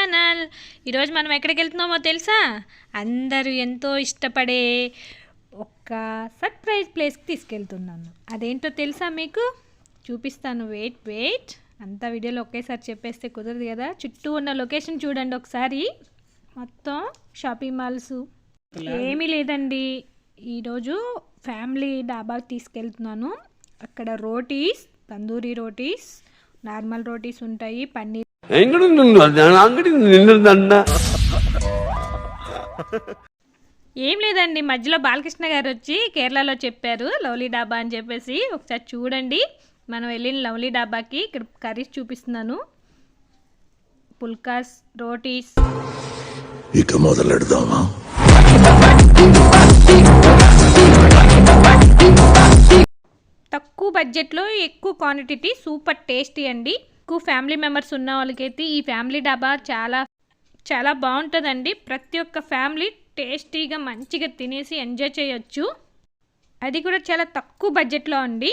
Channel. ఈరోజు మనం ఎక్కడికి వెళ్తున్నామో తెలుసా? అందరూ ఎంతో ఇష్టపడే ఒక సర్ప్రైజ్ ప్లేస్కి తీసుకెళ్తున్నాను. అదేంటో తెలుసా మీకు? చూపిస్తాను, వెయిట్. అంతా వీడియోలో ఒకేసారి చెప్పేస్తే కుదరదు కదా. చుట్టూ ఉన్న లొకేషన్ చూడండి ఒకసారి. మొత్తం షాపింగ్ మాల్స్ ఏమీ లేదండి. ఈరోజు ఫ్యామిలీ డాబాకి తీసుకెళ్తున్నాను. అక్కడ రోటీస్, తందూరి రోటీస్, నార్మల్ రోటీస్ ఉంటాయి, పన్నీర్. ఏం లేదండి, మధ్యలో బాలకృష్ణ గారు వచ్చి కేరళలో చెప్పారు లవ్లీ డాబా అని చెప్పేసి. ఒకసారి చూడండి. మనం వెళ్ళిన లవ్లీ డాబాకి ఇక్కడ కర్రీస్ చూపిస్తున్నాను. పుల్కాస్, రోటీస్. ఇక మొదలెడదామా? తక్కువ బడ్జెట్లో ఎక్కువ క్వాంటిటీ, సూపర్ టేస్టీ అండి. ఎక్కువ ఫ్యామిలీ మెంబర్స్ ఉన్న వాళ్ళకైతే ఈ ఫ్యామిలీ డాబా చాలా చాలా బాగుంటుందండి. ప్రతి ఒక్క ఫ్యామిలీ టేస్టీగా మంచిగా తినేసి ఎంజాయ్ చేయొచ్చు. అది కూడా చాలా తక్కువ బడ్జెట్లో అండి.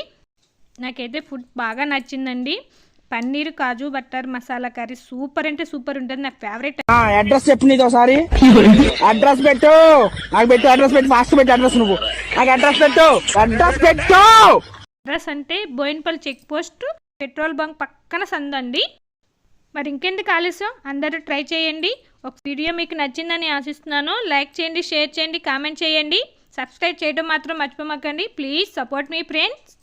నాకైతే ఫుడ్ బాగా నచ్చిందండి. పన్నీర్, కాజు, బటర్ మసాలా కర్రీ సూపర్ అంటే సూపర్ ఉంటుంది. నా ఫేవరెట్. అడ్రస్ చెప్పు, నీది ఒకసారి అడ్రస్ పెట్టు. నాకు పెట్టు అడ్రస్, పెట్టు ఫాస్ట్ పెట్టు అడ్రస్. నువ్వు నాకు అడ్రస్ పెట్టు. అడ్రస్ అంటే Bowenpally check post, petrol bunk పక్కన సందండి. మరి ఇంకెందుకు ఆలస్యం, అందరూ ట్రై చేయండి. ఒక వీడియో మీకు నచ్చిందని ఆశిస్తున్నాను. లైక్ చేయండి, షేర్ చేయండి, కామెంట్ చేయండి. సబ్స్క్రైబ్ చేయడం మాత్రం మర్చిపోమాకండి. ప్లీజ్ సపోర్ట్ మీ ఫ్రెండ్స్.